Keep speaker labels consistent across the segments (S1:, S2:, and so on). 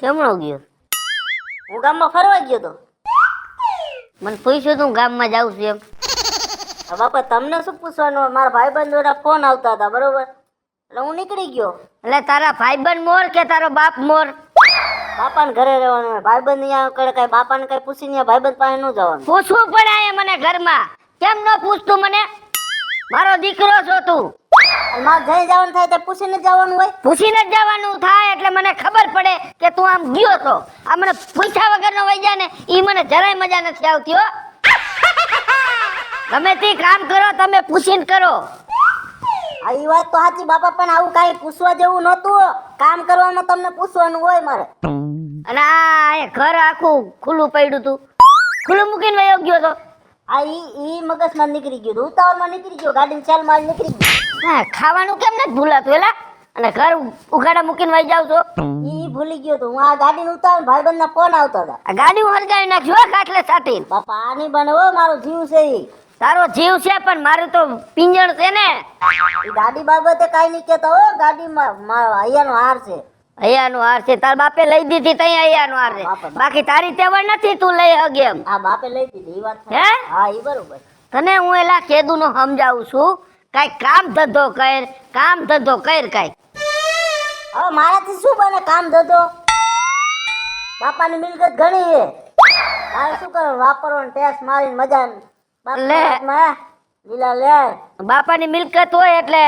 S1: કેમનો ગયો?
S2: હું ગામમાં ફરવા ગયો તો.
S1: મને પૂછ્યું તું ગામમાં જાઉં છું એમ.
S2: હવે બાપા તમને શું પૂછવાનું? મારા ભાઈબંધોના ફોન આવતા હતા, બરોબર, એટલે હું નીકળી ગયો.
S1: એટલે તારા ભાઈબંધ મોર કે તારો બાપ મોર?
S2: બાપાને ઘરે રહેવાનું હોય. ભાઈબંધ અહીંયા કરે કઈ બાપાને કઈ પૂછીને ભાઈબંધ પાસે ન જવાનું.
S1: પૂછવું પડે અહીંયા મને ઘરમાં. કેમ ન પૂછતું મને? મારો દીકરો છો તું.
S2: અને મારે જઈ જવાનું થાય તો પૂછીને જ જવાનું હોય.
S1: પૂછીને જ જવાનું થાય એટલે મને ખબર પડે કે તું આમ ગયો તો. આ મને પૂછ્યા વગરનો વઈ જાય ને ઈ મને જરાય મજા નથી આવતી હો. ગમે તે કામ કરો તમે પૂછીને કરો.
S2: આ ઈ વાત તો સાચી બાપા, પણ આવું કાંઈ પૂછવા જેવું નહોતું. કામ કરવામાં તમને પૂછવાનું હોય મારે.
S1: અને આ ઘર આખું ખુલ્લું પડ્યું તું, ખુલ્લું મૂકીને વયો ગયો તો.
S2: આ ઈ મગજમાં નીકળી ગયું, ઉતાવળમાં નીકળી ગયો, ગાડીની ચાલ માં નીકળી ગયો.
S1: હા, ખાવાનું કેમ નથી ભૂલાતું એલા? અને ઘર ઉઘાડા મૂકીને વઈ જાવ છો.
S2: ઈ ભૂલી ગયો તો હું આ ગાડીને ઉતાવળ ભાઈબંધના ફોન આવતા હતા.
S1: આ ગાડી હું હરગાવી નાખ્યો હો કાટલે સાટીને.
S2: બાપા આ નહીં બને હો, મારો જીવ છે ઈ.
S1: તારો જીવ છે પણ મારું તો પિંજણ છે ને.
S2: ઈ ગાડી બાબતે કાઈ નહીં કહેતા હો. ગાડીમાં મારો અહીંયાનો હાર છે.
S1: હૈયાનો હાર છે. તાર બાપે લઈ દીધી તઈ હૈયાનો હાર છે. બાકી તારી તેવડ નથી તું લઈ હગે એમ.
S2: આ બાપે લઈ દીધી ઈ વાત છે.
S1: હે?
S2: હા ઈ બરોબર.
S1: તને હું એલા કેદુનો સમજાવું છું. કાંઈ કામ ધંધો કર, કામ ધંધો કર કાંઈ.
S2: હવે મારાથી શું બને કામ ધંધો? બાપાની મિલકત ઘણી છે. મારે શું કરવાનું? વાપરવાનું, ટેક્સ મારીને મજા
S1: લે.
S2: લીલા લે.
S1: બાપાની મિલકત હોય એટલે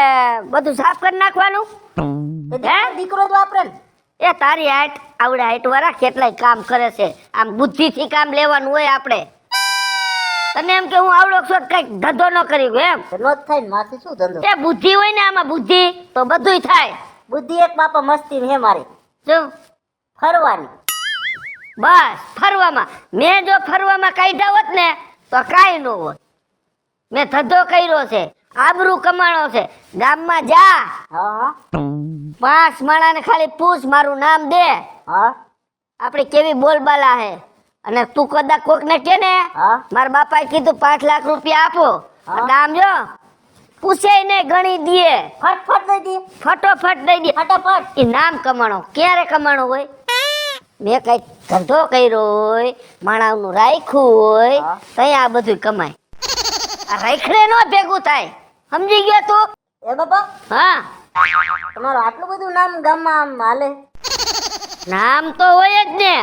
S1: બધું સાફ કરી નાખવાનું.
S2: દીકરો જ વાપરે ને.
S1: એ તારી હાઈટ આવડે હાઈટ વાળા કેટલાય કામ કરે છે. આમ બુદ્ધિથી કામ લેવાનું હોય આપણે. તને એમ કે હું આવડો છો કઈક ધંધો ન કરી ગયો એમ?
S2: નો જ થાય ને, માથી શું ધંધો?
S1: એ બુદ્ધિ હોય ને આમાં બુદ્ધિ તો બધુંય થાય.
S2: બુદ્ધિ એક બાપા મસ્તી હે મારી.
S1: શું?
S2: ફરવાની.
S1: બસ ફરવામાં. મેં જો ફરવામાં કાઢ્યા હોત ને તો કાંઈ ન હોત. મેં ધંધો કર્યો છે, આબરૂ કમાણો છે. ગામમાં જા,
S2: હા
S1: 5 માણાને ખાલી પૂછ, મારું નામ દે,
S2: હા
S1: આપડી કેવી બોલબાલા હે. અને તું કદાચ કોક ને કે ને
S2: હા
S1: મારા બાપાએ કીધું 5 લાખ રૂપિયા આપો, નામ જો પૂછે ને ગણી દે,
S2: ફટફટ દઈ દે.
S1: ફટોફટ દઈ દે.
S2: ફટાફટ.
S1: એ નામ કમાણો ક્યારે કમાણો હોય? મેં કઈ ધંધો કર્યો હોય, માણાનું રાખ્યું હોય, તઈ આ બધું કમાય. આ રાખડે નો ભેગું થાય. સમજી ગયો તું?
S2: એ બાપા
S1: હા,
S2: તમારું આટલું બધું નામ ગામમાં આમ હાલે?
S1: નામ તો હોય જ ને.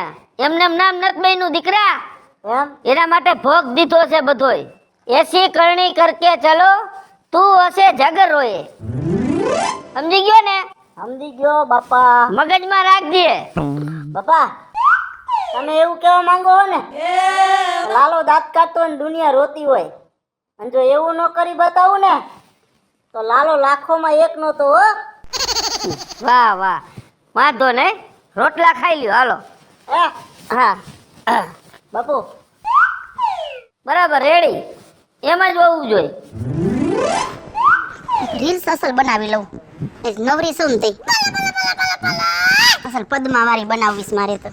S1: એમને નામ નથી બન્યું દીકરા.
S2: એમ?
S1: એના માટે ભોગ દીધો છે બધોય. એસી કરણી કરકે ચલો, તું હશે જગરોએ. સમજી ગયો ને?
S2: સમજી ગયો બાપા.
S1: મગજમાં રાખજે.
S2: બાપા તમે એવું કહેવા માંગો હો ને, લાલો દાંત કાઢતો હોય ને દુનિયા રોતી હોય, અને જો એવું ન કરી બતાવું ને તો લાલો લાખોમાં એક નો તો હો.
S1: વાહ વાહ, વાંધો નહીં, રોટલા ખાઈ લ્યો હાલો. હા
S2: બાપુ
S1: બરાબર, રેડી. એમ જ હોવું જોઈએ.
S3: રીલ્સ અસલ બનાવી લઉં. નવરી શું થઈ અસલ પદ્મા વાળી બનાવીશ મારે તો.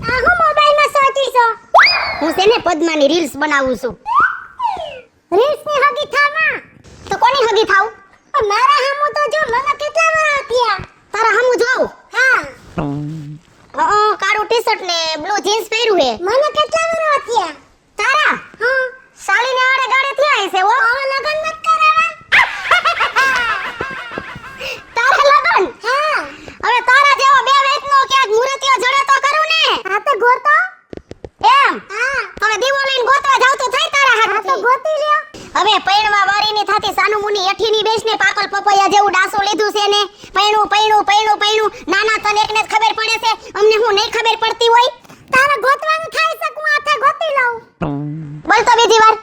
S3: આ હું મોબાઈલમાં સોચી છો? હું છે ને પદ્માની રીલ્સ બનાવું છું. રીલ્સ ની હગી થામાં તો કોની હગી થાવ? મારા હામુ તો જો, મને કેટલા વર્ષ થયા. તારા હામુ જોઉં? હા કાળું ટી-શર્ટ ને બ્લુ જીન્સ પહેર્યું હે. મને કેટલા વર્ષ થયા? તારા? હા સાલીને આડે ગાડે થયા હશે. ઓ લગન મત કરાવા. તારા લગન? હા. હવે તારા જેવો બે વેતનો ક્યાંક મુરતિયો જડે તો કરું ને. હા તો ગોતો. એમ? હા. હવે દીવો લઈને ગોતવા જાવ તો થાય તારા હાથ. હા તો ગોતી લ્યો. હવે પૈણવા વારીની થાતી સાનુ મુની એઠીની બેસને પાકલ પપૈયા જેવું ડાસું લીધું છે ને. પૈણું પૈણું પૈણું પૈણું. નાના તને એકને જ ખબર પડે છે, અમને હું નહીં ખબર પડતી હોય. તારા ગોતવાનું થાય છે, હું હાથે ગોતી લઉં. બોલ તો બીજી વાર.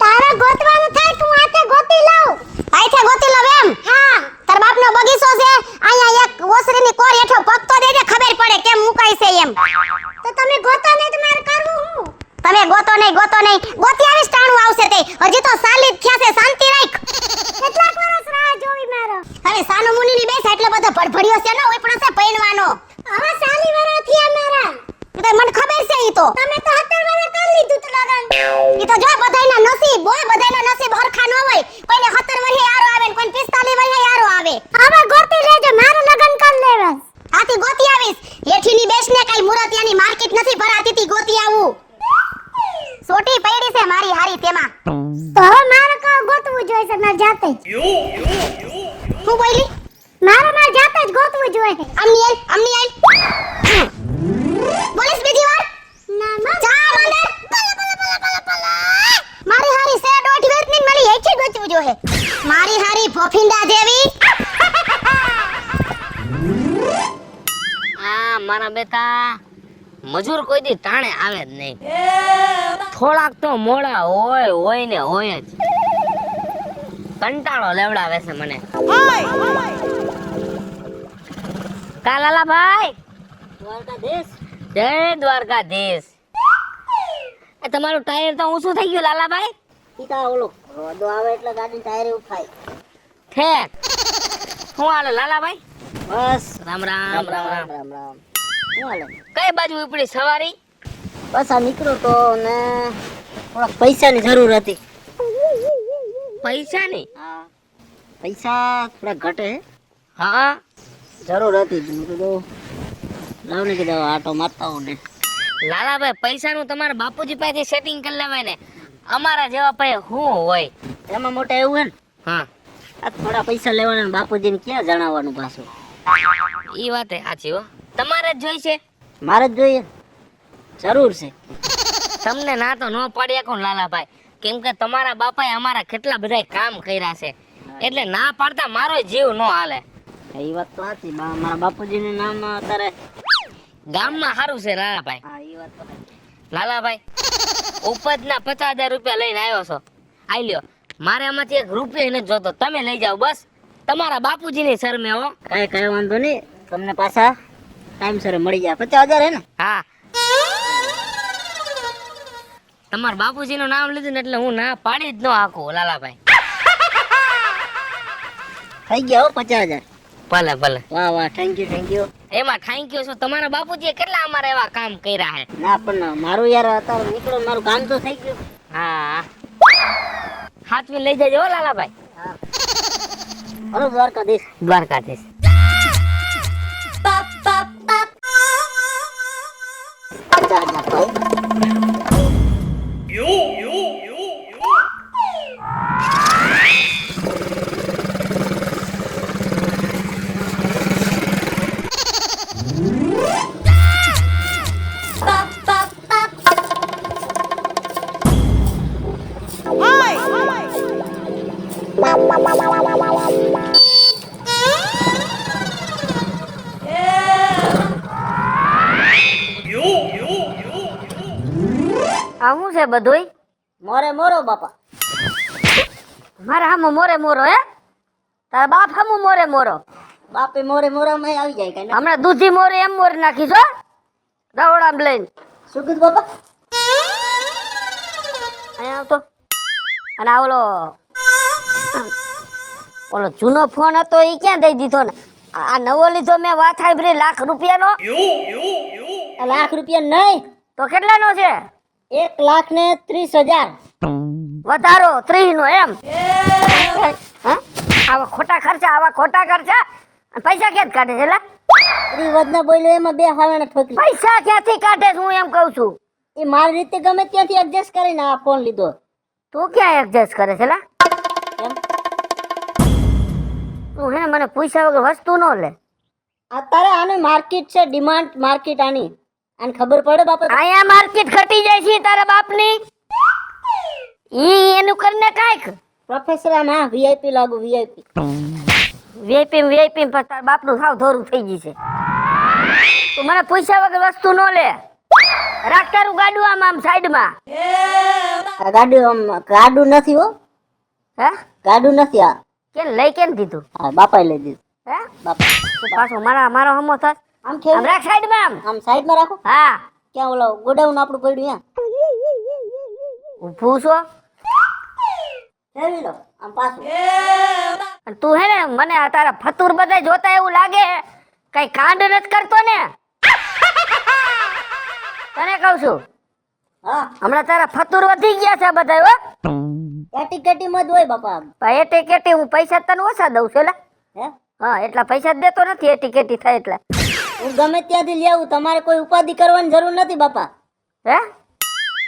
S3: તારા ગોતવાનું થાય, તું હાથે ગોતી લઉં. હાથે ગોતી લઉં એમ? હા. તાર બાપનો બગીચો છે, અહીંયા એક ઓસરીની કોર હેઠો પગ તો દેજે, ખબર પડે કેમ મુકાય છે એમ. તો તમે ગોતો નહીં તો મારે કરવું હું? તમે ગોતો નહીં ગોતી આવીશ ટાણું આવશે તે. હજી તો સાલી થયા છે, શાંતિ રાખ. કેટલાક વર્ષ રાહ જોવી મારો. હવે સાનુ મુનીની બેસ એટલે બધો ભડભડિયો છે ને ઓપણો છે પૈણવાનો. હવે સાલી વર્ષ થયા મારા. તો મને ખબર છે ઈ તો. તમે તો 17 વર્ષ કરી લીધું તો લગન. ઈ તો જો બધાયના નસીબ હોય, બધાયના નસીબ હરખા ન હોય. કોઈને 17 વર્ષે યારો આવે ને કોઈને 45 વર્ષે યારો આવે. હવે ગોતી લેજો, મારે લગન કરી લેવા. ત્યાંથી ગોતી આવીશ. હેઠીની બેસને કઈ મુરતિયાની માર્કેટ નથી ભરાતી તી ગોતી આવું. સોટી પડી છે મારી હારી તેમાં. તો હવે મારે કા ગોતવું જોઈએ છે માર જાતે જ. હું બોલી? મારે જાતે જ ગોતવું જોઈએ. અમની આઈ. બોલીશ બીજી વાર? ના ના. ચાલ અંદર. મારી હારી સે દોઢ વેતની મળી હેઠી ગોતવું જોઈએ. મારી હારી ભોફિંડા જેવી.
S1: આ મારા બેટા મજૂર કોઈ દી ટાણે આવે જ નહીં. થોડાક તો મોડા હોય ને હોય જ. કંટાળો લેવડાવે છે મને. કા લાલાભાઈ?
S2: દ્વારકાધીશ.
S1: જય દ્વારકાધીશ. એ તમારું ટાયર તો ઊંચું થઈ ગયું લાલાભાઈ.
S2: ઈકા ઓલો રોદો આવે એટલે ગાડી ટાયર ઉઠાય.
S1: ઠેક. શું હાલે લાલાભાઈ?
S2: બસ
S1: રામ રામ રામ રામ.
S2: રામ રામ. શું હાલે?
S1: કઈ બાજુ ઉપડી સવારી?
S2: બસ આ નીકળો તો ને થોડાક પૈસાની જરૂર હતી.
S1: પૈસાની?
S2: હા પૈસા થોડા ઘટે હે.
S1: હા
S2: જરૂર હતી મેં કીધું લાવ ને કીધું આટો મારતા હું ને.
S1: લાલાભાઈ પૈસાનું તમારા બાપુજી પાસેથી સેટિંગ કરી લેવાય ને. અમારા જેવા પાસે શું હોય?
S2: એમાં મોટા એવું હે ને
S1: હા
S2: આ થોડા પૈસા લેવાના ને બાપુજીને ક્યાં જણાવવાનું પાછું.
S1: ઈ વાત સાચી હો. તમારે જ જોઈશે.
S2: મારે જ જોઈએ જરૂર છે.
S1: તમને ના તો ન પાડ્યા કોણ લાલાભાઈ? કેમ કે તમારા બાપાએ અમારા કેટલા બધા કામ કર્યા છે એટલે ના પાડતા મારો જીવ ન હાલે.
S2: એ વાત તો સાચી મારા બાપુજીનું નામ અત્યારે
S1: ગામમાં સારું છે લાલાભાઈ.
S2: હા એ વાત તો સાચી.
S1: લાલાભાઈ ઉપજના 50,000 રૂપિયા લઈને આવ્યો છો. આઈ લ્યો. મારે આમાંથી એક રૂપિયો નથી જોતો. તમે લઈ જાઓ બસ. તમારા બાપુજીની શરમે હો.
S2: કઈ વાંધો નહીં તમને પાછા ટાઈમસર મળી જાય. 50,000 હે ને?
S1: હા તમારા બાપુજીનું નામ લીધું ને એટલે હું ના પાડી જ ન આખું લાલાભાઈ.
S2: થઈ ગયા હો 50,000.
S1: ભલે ભલે.
S2: વાહ વાહ થેન્ક યુ.
S1: એમાં થેન્ક યુ છો. તમારા બાપુજીએ કેટલા અમારા એવા કામ કર્યા છે.
S2: ના પણ મારું યાર અત્યારે નીકળો મારું કામ તો થઈ ગયું.
S1: હા હાથવી લઈ જજો હો લાલાભાઈ.
S2: હલો દ્વારકાધીશ.
S1: દ્વારકાધીશ.
S2: 50,000 ભાઈ.
S1: આ શું છે બધુંય?
S2: મોરે મોરો બાપા.
S1: મારા હામો મોરે મોરો હે? તારા બાપ હામો મોરે મોરો?
S2: બાપે મોરે મોરામાં આવી જાય કઈ.
S1: હમણાં દૂધી મોરે એમ મોરે નાખીશ હો દવડામ લઈને.
S2: શું કીધું બાપા?
S1: અહીંયા આવતો. અને આ ઓલો જૂનો ફોન હતો એ ક્યાં દઈ દીધો ને? આ નવો લીધો મેં વાત સાંભળી ₹1,00,000
S2: લાખ રૂપિયા નહીં
S1: તો કેટલાનો છે?
S2: 1,30,000.
S1: વધારો 30 નો એમ? હા? આવા ખોટા ખર્ચા અને પૈસા ક્યાંથી કાઢે છે લા?
S2: વધના બોલ્યો એમાં બે હાવાને ઠોકી.
S1: પૈસા ક્યાંથી કાઢે છે હું એમ કહું છું.
S2: એ મારી રીતે ગમે ત્યાંથી એડજસ્ટ કરીને આ ફોન લીધો.
S1: તું ક્યાં એડજસ્ટ કરે છે લા?
S2: એમ
S1: તું હે મને પૈસા વગર વસ્તુ ન લે.
S2: અત્યારે આની માર્કેટ છે ડિમાન્ડ માર્કેટ આની આને ખબર પડે બાપા.
S1: અહીંયા માર્કેટ ઘટી જાય છે તારા બાપની. ઈ એનું કરીને કાંઈક
S2: પ્રોફેસર આમ હા વીઆઈપી લાગુ વીઆઈપી.
S1: વીઆઈપી પર તારા બાપનું સાવ ધોરું થઈ ગઈ છે. તું મને પૈસા વગર વસ્તુ ન લે. રાખ તારું ગાડું આમ સાઈડમાં.
S2: આ ગાડું નથી હો.
S1: હે
S2: ગાડું નથી આ.
S1: કેમ લઈ કેમ દીધું?
S2: હા બાપાએ લઈ દીધું.
S1: હે
S2: બાપા
S1: તું પાછો મારો હમો થાસ.
S2: આમ
S1: આમ
S2: ખેલ
S1: રાખ સાઈડમાં આમ.
S2: આમ સાઈડમાં રાખો.
S1: હા
S2: ક્યાં ઓલો ગોડાઉન આપણું પડ્યું
S1: ઊભું છો.
S2: ત્યાં ફેરવી લો આમ પાછું.
S1: અને તું હે ને મને આ તારા ફતુર બધા જોતા એવું લાગે કઈ કાંડ નથી કરતો ને. તને કહું છું
S2: હા
S1: હમણાં તારા ફતુર વધી ગયા છે બધા હો.
S2: કેટી કેટી માં જ હોય બાપા.
S1: ભાઈ એટી કેટી હું પૈસા તને ઓછા દઉં છું લે.
S2: હે
S1: હા એટલા પૈસા જ દેતો નથી એટી કેટી થાય એટલે.
S2: હું ગમે ત્યાંથી લઈ આવું, તમારે કોઈ ઉપાધિ કરવાની જરૂર નથી બાપા.
S1: હે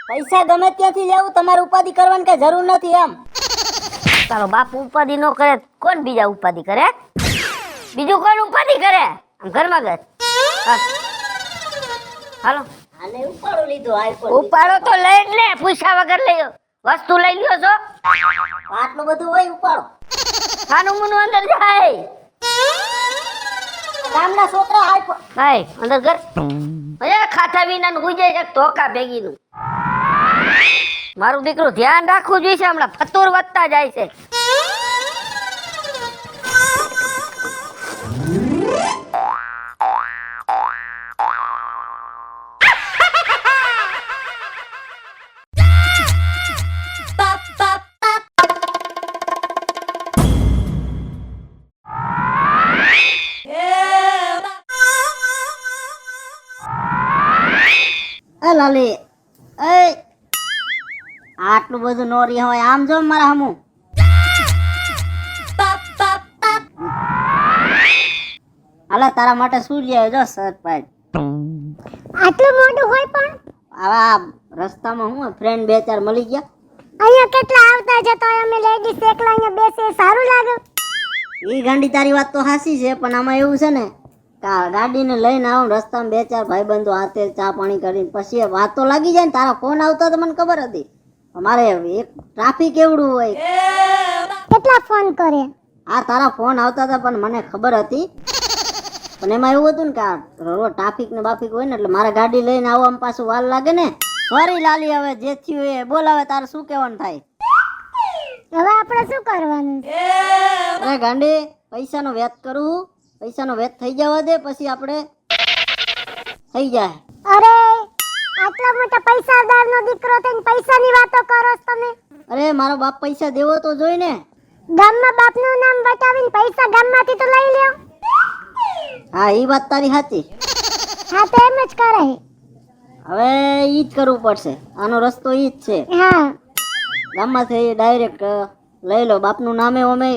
S2: પૈસા ગમે ત્યાંથી લઈ આવું, તમારે ઉપાધિ કરવાની કઈ જરૂર નથી એમ.
S1: તારો બાપ ઉપાધિ ન કરે, કોણ બીજા ઉપાધિ કરે? બીજું કોણ ઉપાધિ કરે આમ ઘરમાં ઘર? હા. હાલો
S2: આને ઉપાડો લીધો આઈફોન.
S1: ઉપાડો તો લઈ જ લે, પૂછ્યા વગર લઈ વસ્તુ લઈ લ્યો છો.
S2: આટલું બધું હોય ઉપાડો.
S1: ખાનું મુનું અંદર જાય.
S2: ગામના છોકરા આઈફોન.
S1: હાય અંદર ઘર અરે ખાતા વિના નું ગુજે છે ધોકા ભેગી નું. મારું દીકરું ધ્યાન રાખવું જોઈએ, હમણાં ફતુર વધતા જાય છે.
S2: એ લાલી એ આટલું બધું નો રહી હોય, આમ જો મારા હમું. હાલે તારા માટે શું લઈ આવ્યો જો સરપ્રાઈઝ.
S3: આટલું મોટું હોય પણ
S2: આવા રસ્તામાં હું ફ્રેન્ડ બે ચાર મળી ગયા.
S3: અહીંયા કેટલા આવતા જતા હોય, અમે લેડીઝ એકલા અહીંયા બેસે સારું લાગે?
S2: એ ગાંડી તારી વાત તો હાસી છે, પણ આમાં એવું છે ને કે આ ગાડીને લઈને આવું રસ્તામાં બે ચાર ભાઈબંધો હાથે ચા પાણી કરીને પછી એ વાત તો લાગી જાય ને. તારા ફોન આવતા તો મને ખબર હતી, મારે એક ટ્રાફિક એવડું હોય.
S3: કેટલા ફોન કરે?
S2: આ તારા ફોન આવતા હતા પણ મને ખબર હતી, પણ એમાં એવું હતું ને કે આ રોડ ટ્રાફિક ને બાફિક હોય ને એટલે મારે ગાડી લઈને આવવામાં પાછું વાર લાગે ને. સોરી લાલી, હવે જે થયું એ બોલાવે, તારે શું કહેવાનું થાય?
S3: હવે આપણે શું કરવાનું?
S2: અરે ગાંડી, પૈસાનો વેત કરું, પૈસાનો વેત થઈ જવા દે, પછી આપણે થઈ જાય.
S3: અરે આટલા મોટા પૈસાદારનો દીકરો થઈને પૈસાની વાતો કરો છો તમે?
S2: અરે મારો બાપ પૈસા દેવો તો જોઈ ને.
S3: ગામમાં બાપનું નામ બતાવીને પૈસા ગામમાંથી તો લઈ લ્યો.
S2: હા એ વાત તારી સાચી.
S3: હા તો એમ જ કરાય.
S2: હવે ઈ જ કરવું પડશે, આનો રસ્તો ઈ જ છે.
S3: હા
S2: ગામમાંથી ડાયરેક્ટ લઈ લો. બાપનું નામે ઓમે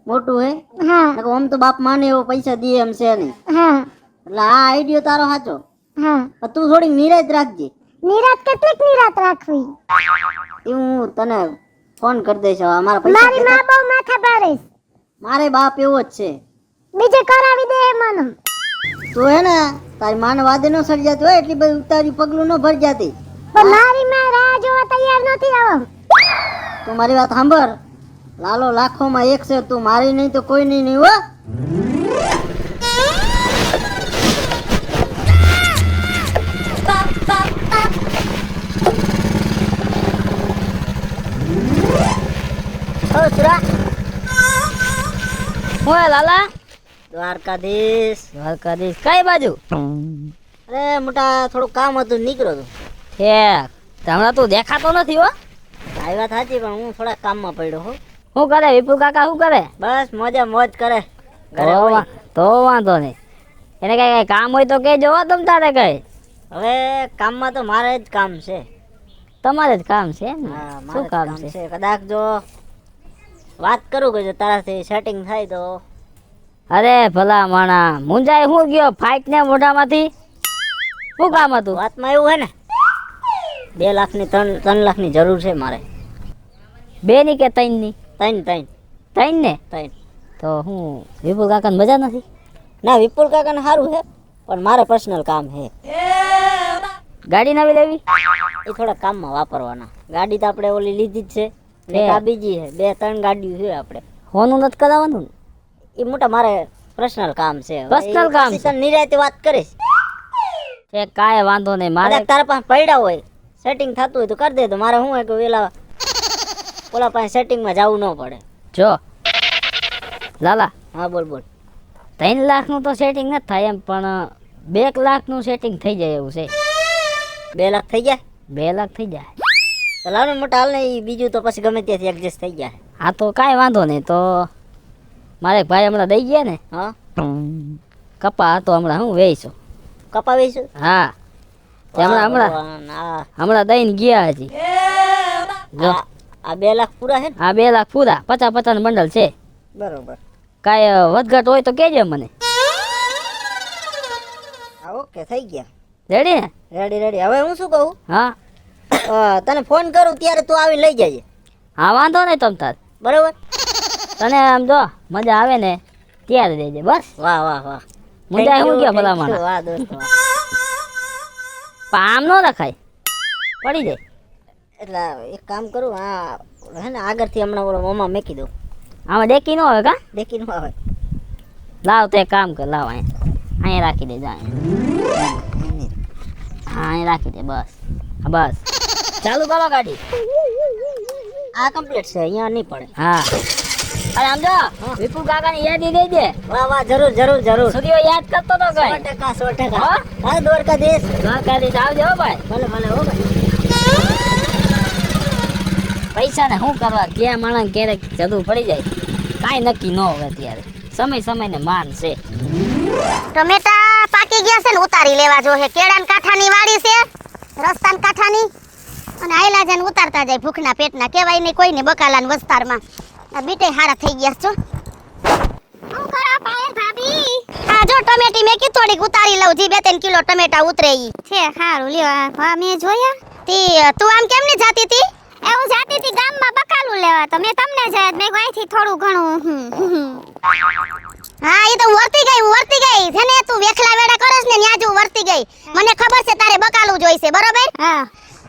S2: મોટું હે,
S3: હા
S2: ઓમ તો બાપ માને એવો પૈસા દે એમ છે નહીં.
S3: હા
S2: એટલે આ આઈડિયો તારો સાચો,
S3: હા.
S2: પણ તું થોડીક નિરાત રાખજે.
S3: નિરાત કેટલીક નિરાત રાખવી?
S2: એ હું તને ફોન કરી દઈશ. હવે અમારા
S3: મારી
S2: પૈસા
S3: માં બહુ માથા ભારે છે.
S2: મારે બાપ એવો જ છે.
S3: બીજે કરાવી દે મને.
S2: તું હે ને તારી માને વાદે ન સડી જતી હોય એટલી બધી તારી પગલું ન ભરી જતી.
S3: પણ મારી માં રાહ જોવા તૈયાર નથી. આવો
S2: તું મારી વાત સાંભળ, લાલો લાખોમાં એક છે, તું મારી નહીં તો કોઈ નહીં હો.
S1: હું લાલા
S2: દ્વારકાધીશ.
S1: દ્વારકાધીશ કઈ બાજુ?
S2: અરે મોટા થોડું કામ હતું, નીકળ્યો હતો.
S1: હમણાં તું દેખાતો નથી હો.
S2: આ વાત સાચી, પણ હું થોડા કામમાં પડ્યો હો.
S1: શું કરે વિપુલ કાકા, શું કરે?
S2: બસ મોજા મોજ કરે. ઘરે હોય.
S1: તો વાંધો નહીં, એને કઈ કામ હોય તો કહેજો હો તમ તારે. કઈ
S2: હવે કામમાં તો મારે જ કામ છે.
S1: તમારે જ કામ છે એમ ને?
S2: હા, મારે
S1: શું
S2: જ
S1: કામ છે?
S2: કદાચ જો વાત કરું કે જો તારાથી સેટિંગ થાય તો.
S1: અરે ભલા માણા, મુંજાઈ હું ગયો ફાઇટ ને મોઢામાંથી. શું કામ હતું?
S2: વાતમાં એવું હે ને 2 લાખની 3 લાખની જરૂર છે મારે.
S1: 2 ની કે 3 ની?
S2: 3
S1: 3 ને? તો હું વિપુલ કાકાને મજા નથી?
S2: ના, વિપુલ કાકાને સારું છે, પણ મારે પર્સનલ કામ છે.
S1: ગાડી નવી લેવી?
S2: એ થોડા કામમાં વાપરવાના. ગાડી તો આપણે ઓલી લીધી જ છે ને, આ બીજી છે. 2-3 ગાડીઓ છે આપણે.
S1: હોનું નથી કરાવવાનું ને?
S2: એ મોટા મારે પર્સનલ કામ છે.
S1: Personal કામ છે?
S2: નિરાતે વાત કરીશ.
S1: કાંઈ વાંધો નહીં. મારે
S2: તારા પાસે પડ્યા હોય, સેટિંગ થતું હોય તો કરી દે. તો મારે શું હોય કે વેલા ઓલા પાસે સેટિંગમાં જવું ન પડે.
S1: જો લાલા,
S2: હા બોલ બોલ.
S1: 3 લાખનું તો સેટિંગ નથી થાય એમ, પણ 2 લાખનું સેટિંગ થઈ જાય એવું છે.
S2: 2 લાખ થઈ જાય?
S1: 2 લાખ થઈ જાય
S2: તો લાવ ને મોટા, હાલ ને. ઈ બીજું તો પછી ગમે ત્યાંથી એડજસ્ટ થઈ જાય.
S1: હા તો કાંઈ વાંધો નહીં. તો મારે એક ભાઈ હમણાં દઈ ગયા ને
S2: હા,
S1: કપા હતો હમણાં, હું વેચું.
S2: કપાવીશું.
S1: હા, હમણાં દઈને ગયા હજી. જો
S2: આ 2 લાખ પૂરા છે ને?
S1: આ 2 લાખ પૂરા, 50-50 બંડલ છે.
S2: બરોબર.
S1: કાંઈ વધઘટ હોય તો કહેજે મને.
S2: ઓકે થઈ ગયા
S1: રેડી ને?
S2: Ready ready. હવે હું શું કહું,
S1: હા
S2: તને ફોન કરું ત્યારે તું આવી લઈ જજે,
S1: હા વાંધો નહીં તમ તાર.
S2: બરોબર?
S1: તને આમ જો મજા આવે ને ત્યારે દેજે બસ.
S2: વાહ વાહ વાહ.
S1: મજા
S2: Thank
S1: શું
S2: you,
S1: કે
S2: thank
S1: ભલા
S2: you.
S1: માણસ.
S2: વાહ દોસ્ત વાહ.
S1: પણ આમ ન રખાય, પડી જાય.
S2: એટલે એક કામ કરું, હે ને આગળથી હમણાં ઓલો મોમાં મેકી દઉં,
S1: આમાં ડેકી ન હોય કા?
S2: દેખી ન આવે.
S1: લાવ તો એક કામ કર, લાવ અહીંયા રાખી દે, જા હા અહીં રાખી દે બસ. હા બસ ચાલુ કરો ગાડી.
S2: આ કમ્પ્લીટ છે, અહીંયા નહીં પડે.
S1: હા અરે આમ જો વિપુલ કાકાની યાદી દેજે.
S2: વાહ વાહ, જરૂર જરૂર જરૂર.
S1: સૂર્યો યાદ કરતો તો કઈ
S2: 100%.
S1: હા?
S2: હા દ્વારકાધીશ.
S1: દ્વારકાધીશ આવજો હો ભાઈ.
S2: ભલે ભલે હો ભાઈ.
S1: પૈસા ને શું કરવા, ક્યાં માણસ ક્યારેક જતું પડી જાય કાંઈ નક્કી ન હોય અત્યારે. સમય સમયને માન છે.
S3: ટમેટા પાકી ગયા છે ને ઉતારી લેવા જો હે. કેળાન કાંઠાની વાડી છે, રસ્તાન કાંઠાની, અને આયલા જન ઉતારતા જાય ભૂખના પેટના. કહેવાય નહીં કોઈને બકાલાન વસ્તારમાં. આ બીટે હારા થઈ ગયા છો. હું કરો પાયલ ભાભી? આ જો ટમેટી મેં કી થોડીક ઉતારી લઉં, જી 2-3 કિલો ટમેટા ઉતરે ઈ છે. સારું લ્યો. હા મેં જોયા. તું આમ કેમ ની જાતી તી? હું જાતી તી ગામમાં બકાલું લેવા, તો મેં તમને જ મેં અહીંથી થોડું ઘણું. હા ઈ તો હું વર્તી ગઈ છે ને. તું વેખલા વેડા કરસ ને ન્યા જ હું વર્તી ગઈ. મને ખબર છે તારે બકાલું જોઈશે, બરોબર? હા.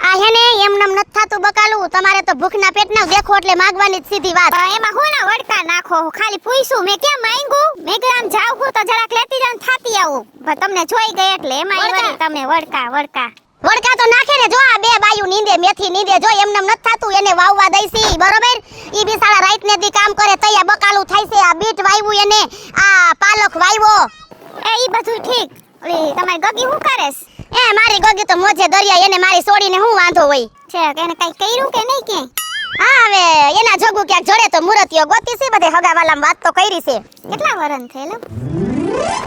S3: આ હેને એમનેમ નથ થાતું બકાલું. તમારે તો ભૂખના પેટના દેખો એટલે માગવાની જ સીધી વાત. એમાં હું ના વડકા નાખો, ખાલી પૂછ્યું મેં કેમ માંગ્યું. મેં કે આમ જાવ હું તો જરાક લેતી જાન થાતી આવું, પણ તમને જોઈ ગઈ એટલે એમાં વળી તમે વડકા તો નાખે ને. જો આ બે બાયું નીંદે, મેથી નીંદે, જો એમનેમ નથ થાતું. એને વાવવા દઈસી, બરોબર? ઈ બિસાડા રાત ને દી કામ કરે તૈયા બકાલું થાય છે. આ બીટ વાવ્યું એને, આ પાલક વાવ્યો, ઈ બધું ઠીક. ઓલી તમારી ગગી શું કરેસ? મારી ગગી તો મોજે દરિયા. એને મારી છોડીને શું વાંધો હોય છે? એને કઈ કર્યું કે નહીં કે? હા હવે એના જોગું ક્યાંક જડે તો મુરતિયો ગોતી છે. બધે હગાવાલામાં વાત તો કરી છે. કેટલા વરન થયેલો?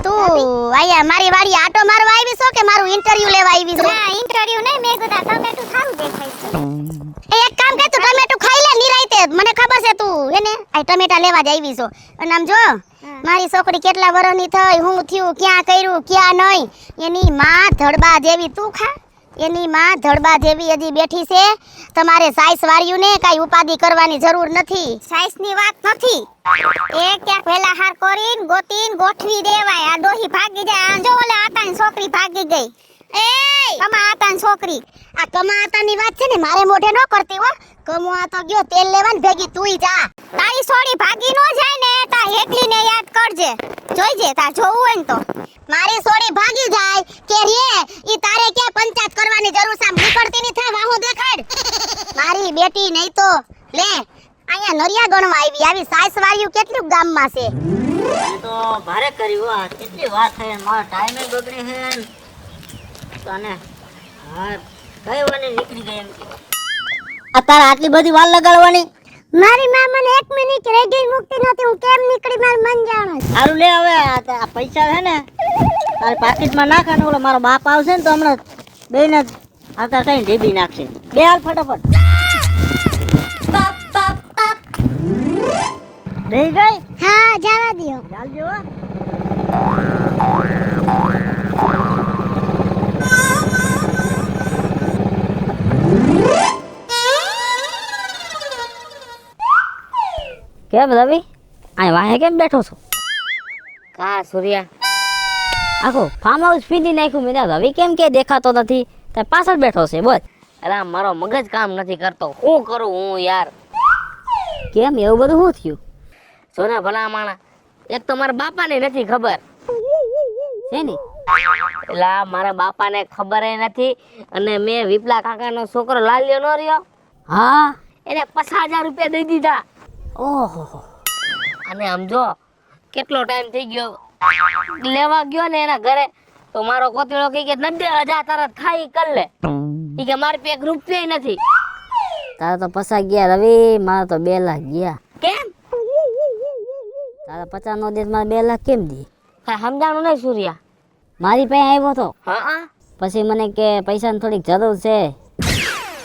S3: તું આયા મારી વાડી આટો મારવા આવી છો કે મારું ઇન્ટરવ્યુ લેવા આવી છો? ના ઇન્ટરવ્યુ નહીં, મેં કીધું ટમેટું સારું દેખાય છે. એક કામ કર, તું ટમેટું ખાઈ લે નિરાઈતે. મને ખબર છે તું એને આ ટમેટા લેવા જ આવી છો. અને આમ જો મારી છોકરી કેટલા વર્ષની થઈ, હું થયું, ક્યાં કર્યું, ક્યાં નહીં. એની માં ધડબા જેવી, તું ખા. એની માં ધડબા જેવી હજી બેઠી છે. તમારે સાઈસ વાળ્યું ને કાઈ ઉપાધિ કરવાની જરૂર નથી. સાઈસ ની વાત નથી. એ ક્યાંક વેલા હાર કરીને ગોતીન ગોઠવી દેવાય. આ ડોહી ભાગી જાય. આ જો ઓલે આતાની છોકરી ભાગી ગઈ. એ કમા આતાની છોકરી. આ કમા આતાની વાત છે ને મારે મોઢે ન કરતી હો. કમો આ તો ગયો તેલ લેવાન ભેગી તુંય જા. તારી છોડી ભાગી નો જાય ને તા હેકલીને યાદ કરજે. જોઈજે તા જોવું હોય ને તો. મારી છોડી ભાગી જાય કે રે ઈ તારે કે પંચાયત કરવાની જરૂર છે. નીકળતી ની થા વાહો દેખાડ. મારી બેટી નહીં તો લે અહીંયા નરિયા ગણવા આવી સાઈસ વાળ્યું કેટલું ગામમાં છે.
S2: એ તો ભારે કર્યું. આ કેટલી વાત છે, મારો ટાઈમે બગડે છે તને. હા કઈ વાની નીકળી ગઈ એમ કે આ તારા આટલી બધી વાર લગાડવાની?
S3: મારી માં મને 1 મિનિટ રહી ગઈ મુકતી નહોતી. હું કેમ નીકળી માર મન જાણે.
S2: સારું લે હવે આ પૈસા છે ને તારે પાકીટમાં નાખ. અને ઓલો મારો બાપ આવશે ને તો હમણાં બેને આતા કઈ ઢીબી નાખશે. બે હાલ ફટાફટ. રહી ગઈ?
S3: હા જવા દયો.
S2: ચાલજો હો.
S1: કેમ રવિ અહીં વાહે કેમ બેઠો છો?
S2: કા સૂર્યા
S1: આખો ફાર્મ હાઉસ પીધી નાખ્યું. મેં રવિ કેમ કે દેખાતો નથી, તે પાછળ બેઠો છે બોલ.
S2: અરે મારો મગજ કામ નથી કરતો. શું કરું હું યાર?
S1: કેમ એવું બધું શું થયું?
S2: સોના ભલા માણા, એક તો મારા બાપાને નથી ખબર.
S1: છે ને
S2: એટલે મારા બાપાને ખબર નથી. અને મેં વિપલા કાકાનો છોકરો લાલ્યો નો રહ્યો,
S1: હા
S2: એને 50,000 રૂપિયા દઈ દીધા.
S1: ઓહો
S2: અને આમ જો કેટલો ટાઈમ થઈ ગયો લેવા ગયો ને એના ઘરે, તો મારો કોતેડો કહે કે 90,000 તારા ખાઈ કર લે. ઈ કે મારી પાસે 1 રૂપિયો નથી.
S1: તારા તો 50 ગયા રવિ, મારા તો 2 લાખ ગયા.
S2: કેમ?
S1: તારા 50 નો દેશ મારે 2 લાખ કેમ દી?
S2: કઈ સમજાણું નહીં સૂર્યા.
S1: મારી પાસે આવ્યો તો,
S2: હા
S1: પછી મને કે પૈસાની થોડીક જરૂર છે.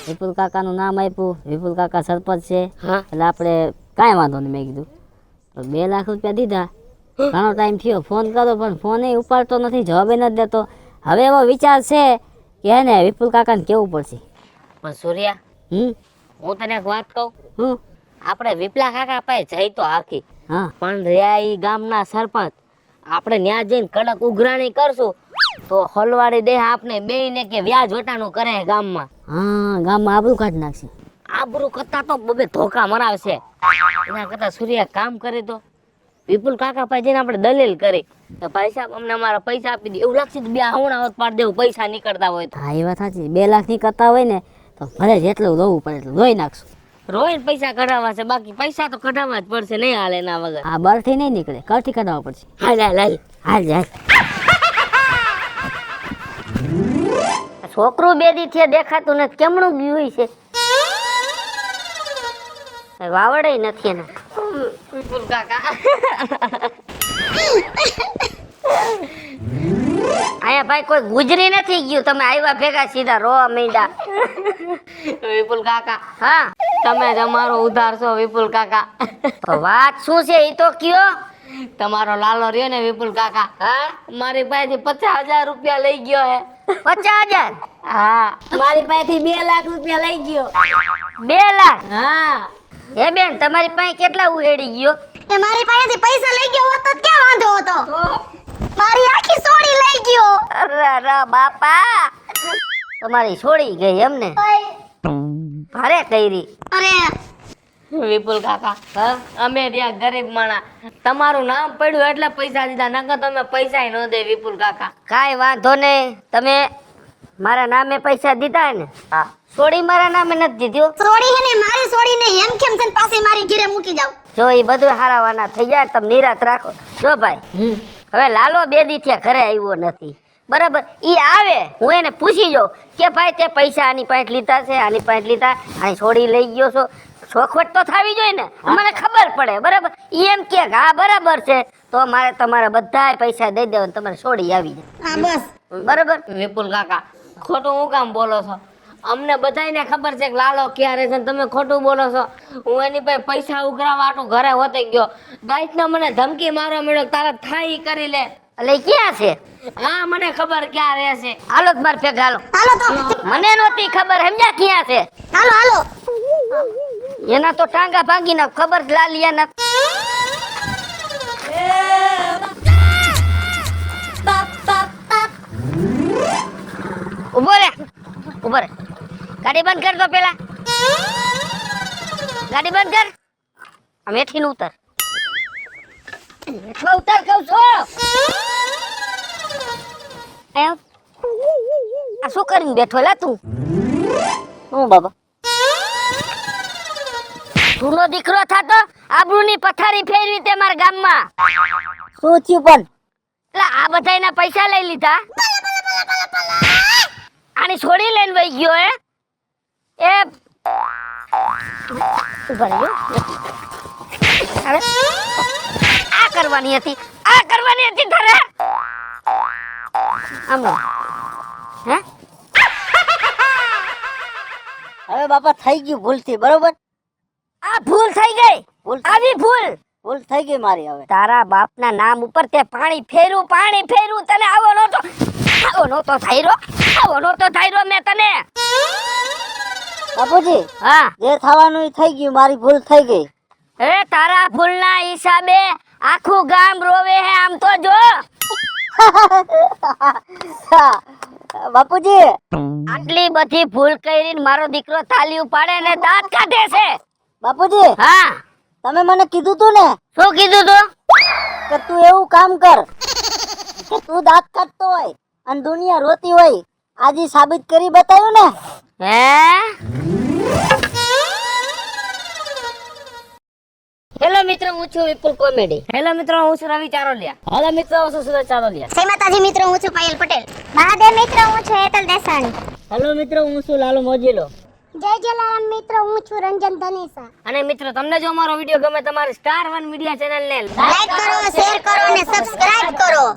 S1: વિપુલ કાકાનું નામ આપ્યું. વિપુલ કાકા સરપંચ છે,
S2: હા
S1: એટલે આપણે કાંઈ વાંધો નહીં. મેં કીધું તો 2 લાખ રૂપિયા દીધા. ઘણો ટાઈમ થયો, ફોન કરો પણ ફોન ઉપાડતો નથી, જવાબ નથી દેતો.
S2: હવે એવો વિચાર છે કે એને વિપુલ કાકાને કેવું પડશે.
S1: પણ સૂર્યા, હું તને એક વાત કહું,
S2: હું
S1: આપણે વિપલા કાકા પાસે જઈ તો આખી,
S2: હા
S1: પણ રહ્યા ઈ ગામના સરપંચ, આપણે ન્યા જઈને કડક ઉઘરાણી કરશું તો હલવાડી દે આપણે બેયને કે વ્યાજ વટાણું કરે ગામમાં.
S2: હા ગામમાં આબરૂ કાઢી નાખશે.
S1: આબરૂ કરતા તો બબે ધોકા મરાવશે. એના કરતા સૂર્યા કામ કરે તો વિપુલ કાકા પાસે જઈને આપણે દલીલ કરી તો ભાઈ સાહેબ અમને અમારા પૈસા આપી દે. એવું લાગશે બે આવણા હોત પાડી દેવું પૈસા નીકળતા હોય તો.
S2: હા એ વાત સાચી. 2 લાખ ની કરતા હોય ને તો ભલે જેટલું દોવું પડે એટલું દોઈ નાખશું.
S1: રોઈને પૈસા કઢાવવા છે, બાકી પૈસા તો કઢાવવા જ પડશે, નહીં હાલે એના વગર.
S2: આ બરથી નહીં નીકળે, કરથી કઢાવવા પડશે.
S1: હાલ હાલ હાલ.
S2: હાલ જાય.
S1: છોકરું બે દી થયા દેખાતું નથી, કેમણું ગયું છે? વાવડે નથી એને. વિપુલ કાકા અહીંયા ભાઈ કોઈ ગુજરી નથી ગયું, તમે આવ્યા ભેગા સીધા રોવા માંડ્યા. વિપુલ કાકા, હા તમે જ અમારો ઉધાર છો વિપુલ કાકા. તો વાત શું છે એ તો કયો. તમારો લાલો રહ્યો ને વિપુલ કાકા, હા મારી પાસેથી 50,000 રૂપિયા લઈ ગયો હે. 50,000? હા મારી પાસેથી 2 લાખ રૂપિયા લઈ ગયો. 2 લાખ? હા. હે બેન, તમારી પાસે કેટલા ઉહેડી ગયો?
S3: એ મારી પાસેથી પૈસા લઈ ગયો હોત તો ક્યાં વાંધો હતો? મારી આખી સોડી લઈ ગયો.
S1: અરે બાપા, તમારી છોડી ગઈ એમને? ભારે કરી.
S3: અરે
S1: વિપુલ કાકા, હા અમે ત્યાં ગરીબ માણા, તમારું નામ પડ્યું એટલે પૈસા દીધા, નકર તમે પૈસા ન દે વિપુલ કાકા. કાઈ વાંધો નહીં, તમે મારા નામે પૈસા દીધા ને? હા. સોડી મારા નામે નથી દીધો.
S3: સોડી હે ને મારી સોડી ને એમ કેમ છે પાસે મારી ઘરે મૂકી જાવ.
S1: જો એ બધું હારાવાના થઈ જાય, તમે નિરાત રાખો. જો ભાઈ, હવે લાલો 2 દી થયા ઘરે આવ્યો નથી, બરાબર? ઈ આવે હું એને પૂછી જાઉં કે ભાઈ તે પૈસા આની પાસે લીધા છે, આની પાસે લીધા, આની છોડી લઈ ગયો છો, ચોખવટ તો થવી જોઈએ ને, મને ખબર પડે, બરાબર? ઈ એમ કે હા બરાબર છે તો મારે તમારે બધાય પૈસા દઈ દેવા, તમારે છોડી આવી જાય.
S3: હા બસ.
S1: બરાબર? વિપુલ કાકા, ખોટું હું કામ બોલો છો? અમને બધાયને ખબર છે કે લાલો ક્યારે છે, તમે ખોટું બોલો છો. હું એની પાસે પૈસા ઉઘરાવા આટલું ઘરે હોતે ગયો, ગાઈસને મને ધમકી મારવા મળ્યો, તારા થાય ઈ કરી લે. એટલે ક્યાં છે? હા મને ખબર ક્યાં રહે છે. હાલો જ માર ભેગા હાલો.
S3: હાલો તો.
S1: મને નહોતી ખબર, સમજ્યા ક્યાં છે?
S3: હાલો હાલો.
S1: એના તો ટાંગા ભાંગી ના ખબર જ લાલિયા ના. ઉભો રે, ઉભો રે. ગાડી બંધ કર દો પેલા. ગાડી બંધ કર. આમ હેઠી ઉતર. હેઠો ઉતર કહું છું. એમ આ શું કરીને બેઠો લા તું? હું બાબા તુંનો દીકરો થાતો આબરૂની પથારી ફેરવી તે મારા ગામમાં.
S2: શું થયું પણ?
S1: એટલે આ બધાયના પૈસા લઈ લીધા, આની છોડી લઈને વહી ગયો હે. એ ઉભા રહ્યો. હવે આ કરવાની હતી, આ કરવાની હતી તારે. આમ હે?
S2: હવે બાપા થઈ ગયું ભૂલથી, બરોબર?
S1: આ ભૂલ થઈ ગઈ. આવી ભૂલ
S2: થઈ ગઈ મારી. હવે
S1: તારા બાપના નામ ઉપર તે પાણી ફેરવું તને આવો નહોતો થાયરો મેં તને.
S2: બાપુજી,
S1: હા
S2: જે થવાનું ઈ થઈ ગયું, મારી ભૂલ થઈ ગઈ.
S1: એ તારા ભૂલના હિસાબે આખું ગામ રોવે હે આમ તો જો.
S2: બાપુજી,
S1: આટલી બધી ભૂલ કરીને મારો દીકરો તાલી ઉપાડે ને દાંત કાઢે છે.
S2: બાપુજી,
S1: હા
S2: તમે મને કીધું તું ને
S1: શું કીધું તું?
S2: કે તું એવું કામ કર કે તું દાંત કાઢતો હોય અને દુનિયા રોતી હોય. આજે સાબિત કરી બતાવ્યું ને.
S1: હેલો મિત્રો, હું છું વિપુલ કોમેડી. હેલો મિત્રો, હું છું રવિ ચારોલિયા. હેલો મિત્રો, હું છું સુરજ ચારોલિયા.
S3: જય માતાજી મિત્રો, હું છું પાયલ પટેલ. મહાદેવ મિત્રો, હું છું હેતલ દેસાણી.
S2: હેલો મિત્રો, હું છું લાલુ મોજીલો.
S3: જય જલારામ મિત્રો, હું છું રંજન ધનીસા.
S1: અને મિત્રો, તમને જો અમારો વિડીયો ગમે તમારે સ્ટાર 1 મીડિયા ચેનલ ને
S3: લાઈક કરો, શેર કરો અને સબસ્ક્રાઇબ કરો.